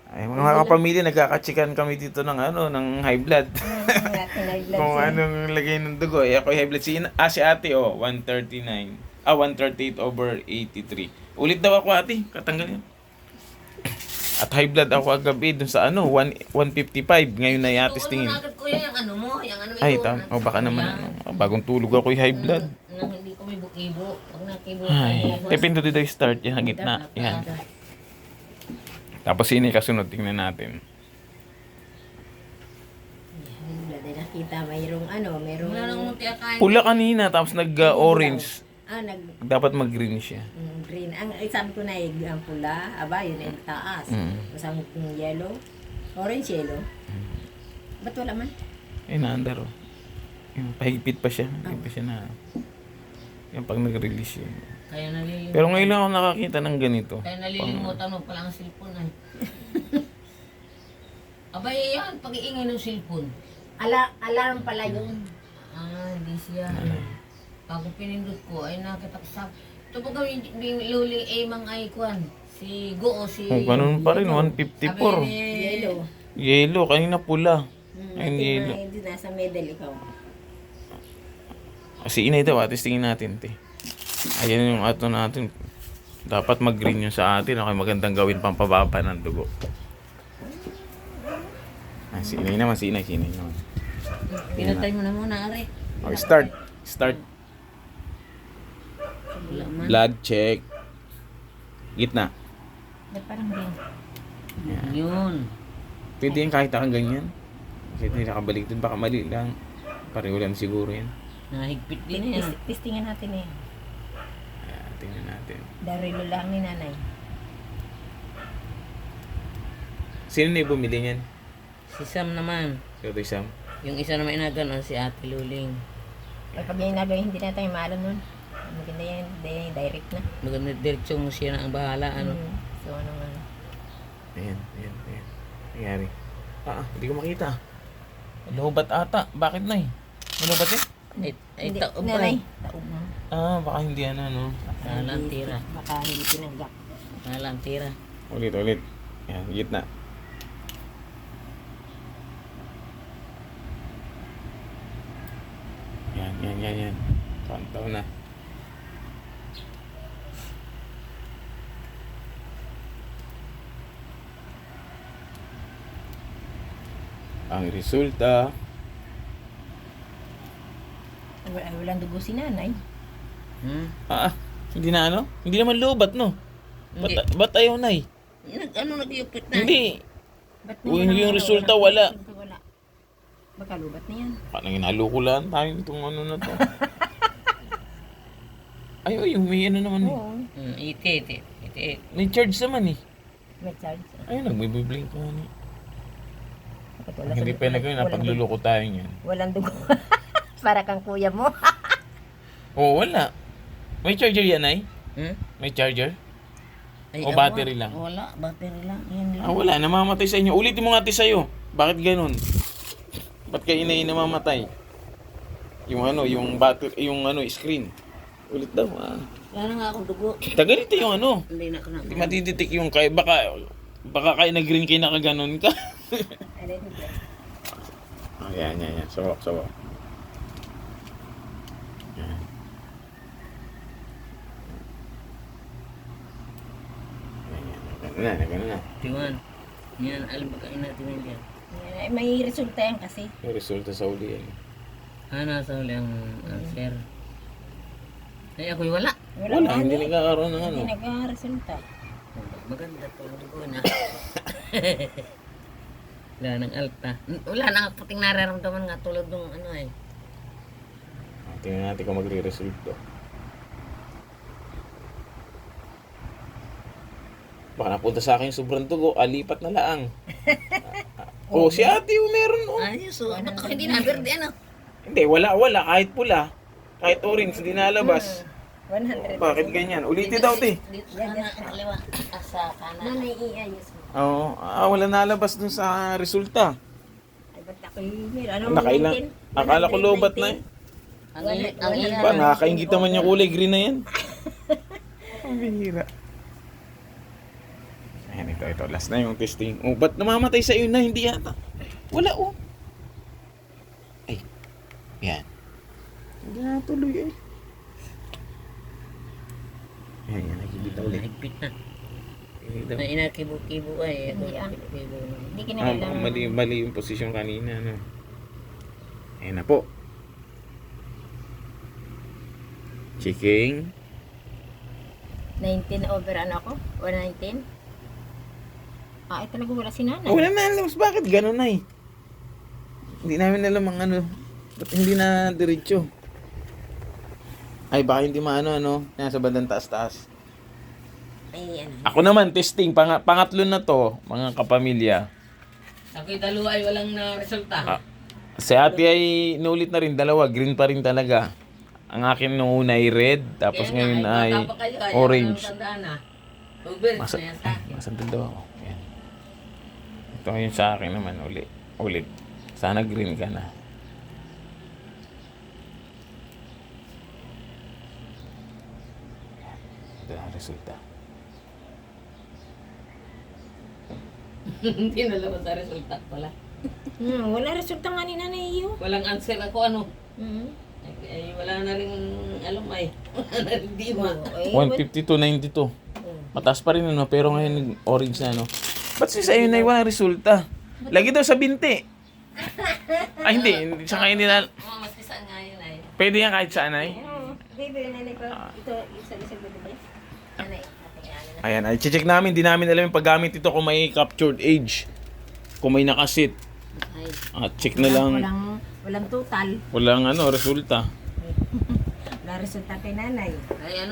Ay, mga kapamilya, nagkakachikan kami dito ng ng high blood. Kung anong lagay ng dugo. Eh, ako high blood. Si ate, 139. 138/83. Ulit daw ako, ate. Katanggalin. At high blood ako agabi dun sa 155. Ngayon na yatis tingin. Agad ko yung ano mo, yung ano Ay, baka naman, bagong tulog ako yung high blood. Nang hindi ko may bukibo. Pag nakibo, Ay, pindutin daw yung start. Yan, ang gitna. Yan. Tapos sino yung kasunod? Tingnan natin. Nakita mayroong mayroong Wala nang munti akain. Pula kanina, tapos nag-orange. nag Dapat mag-green siya. green. Ang sabi ko na ang pula, aba yun ay taas. Masang yellow, orange yellow. Ba't wala man? Naandar oh. Yung pahigpit pa siya. Hindi pa siya na... Yung pag nag-release siya. Kaya nalilimutan. Pero ngayon lang ako nakakita ng ganito. Kaya nalilimutan mo pala ang cellphone ay. Abay yan, pag-iingay ng cellphone. Alarm pala yun. Hindi siya. Bago pinindot ko, ay nakita ko sa... Ito po kami, luling emang ay kwan. Si Go o si... Ganun pa rin, 154. Yellow. Yellow, kanina pula. Ayun, yellow. Hindi nasa middle ikaw. Si inay daw, atis tingin natin, te. Ayan yung ato natin. Dapat mag-green yung sa atin. Okay, magandang gawin pampababa ng dugo. Si inay naman, si inay naman. Pinatay mo na muna, Ari. Okay, start. Wala man. Blood check. Gitna. Ba't parang green? Yun. Pwede yan kahit akang ganyan. Kasi hindi nakabalik dun, baka mali lang. Pareho lang siguro yan. Nahigpit din yan. Testingan natin eh. Ayan, tingnan natin. Darilo lang ni nanay. Sino na yung bumili niyan? Si Sam naman. Si Otoy Sam? Yung isa naman inaganon, si Ate Luling. Ay, pag yung nagawin, hindi na tayo maalam nun. Maganda yan, direct na. Maganda direksyon mo siya na ang bahala. Ano? So, ano nga. Ayan. Nangyari. Hindi ko makita. Lobat ata. Bakit na eh? Lobat eh? Ay Hindi, taob nanay. ba? Taob na. Baka hindi Kala ang tira. Baka hindi tinanggap. Kala ang tira. Ulit. Ayan, gitna. Yan. Kantaw na. Ang resulta, Ay, walang dugo si nanay. hindi na Hindi naman lobat, no? Hindi. Ba't ayaw na eh? Nag-iupit na. Hindi. Ba't Yung resulta wala. Wala. Baka lubat na yan. Parang inalukulan tayo itong na to. Ay, yung may naman eh. Oo. Iti. May charge naman eh. May charge. Ayun, nagbiblink ko ni. Bakit wala Hindi sa- pa na gawin, walang napagluloko tayo niyan. Walang dugo. Para kang kuya mo. Oo, wala. May charger yan ay? Hmm? May charger? Ay, O battery lang? Wala, battery lang. Yan lang. Wala, namamatay sa inyo. Ulitin mo nga ati sa'yo. Bakit ganun? Ba't kayo namamatay? Yung battery, screen. Ulit daw. Wala na nga akong dugo. Tagalito yung Hindi na ako na. Hindi matiditik yung kay baka kayo na-green kayo nakaganon ka. Yan. Sawak. Yan. Ganun na. Tiwan. Yan, alam ba kain natin yan? May resulta yan kasi. Yung resulta sa uli yan. Nasa uli ang answer. Ay, ako'y wala. Wala, hindi nagkakaroon ng Hindi nagka-resulta. Maganda to ang dugo na. Wala nang alta. Wala nang puting nararamdaman nga tulad nung eh. Tingnan natin kung magre-result to. Baka napunta sa akin yung sobrang dugo, lipat na laang. Si ate yung meron Ayos, so baka hindi na verde ano. Hindi, wala. Kahit pula. Kahit orange, hindi nalabas. 100. Bakit ganyan? Ulitin daw, te. Dito sa kanan, kaliwa. Sa kanan. Nanay, iayos mo. Oo. Wala nalabas dun sa resulta. Ay, ba't ako'y meron? Nakailang. Akala ko lobat na eh. Ang Pa, nakakaingit naman yung kulay green na yan. Ang bihira. Ayan. Ayan, ito. Last na yung testing. Oh, ba't namamatay sa iyo na? Hindi yata. Wala, oh. Ay. Yan. Hindi na tuloy, eh. Yan, nakikita ulit. Higpit na. Nakikita. Na inakibo-kibo ay. Hindi, ah. Kibo na. Hindi kinailangan. Mali yung posisyon kanina, no? Ayan na po. Checking. 19 over ano ako? 119? Talaga wala si nanay. Oh, wala na alam. Bakit gano'n na eh? Hindi namin alam ang ano. Ba't hindi na diretso? Ay, baka hindi maano, nasa bandang taas-taas. Ay, ano. Ako naman, testing. Pangatlo na to, mga kapamilya. Ako'y dalawa ay walang na resulta. Si ate ay inulit na rin, dalawa. Green pa rin talaga. Ang akin nung una ay red, tapos ngayon ay orange. Masa. Masanda daw ako. Yan. Ito yung sa akin naman ulit. Sana green ka na. Ito ang resulta. Hindi na labas sa resulta. Wala. Wala resulta nga ni nanay iyo. Walang answer ako ano. Ay, wala na rin alam ay. Wala na rin di ba? 152.92. Mataas pa rin ano, pero ngayon orange na ano. Ba't si sa'yo na wala resulta? Lagi daw sa binti. Ay hindi, sa kayo nila. Maski saan nga yun ay. Pwede yan kahit saan ay. Baby, nanay ko. Ito, isa-isa ba ba? Nanay. Ayan, ay check namin, di namin alam yung paggamit ito kung may captured age. Kung may nakasit. Ay. Check na lang. Walang total. Walang ano, resulta. Wala resulta kay nanay. Ay, ano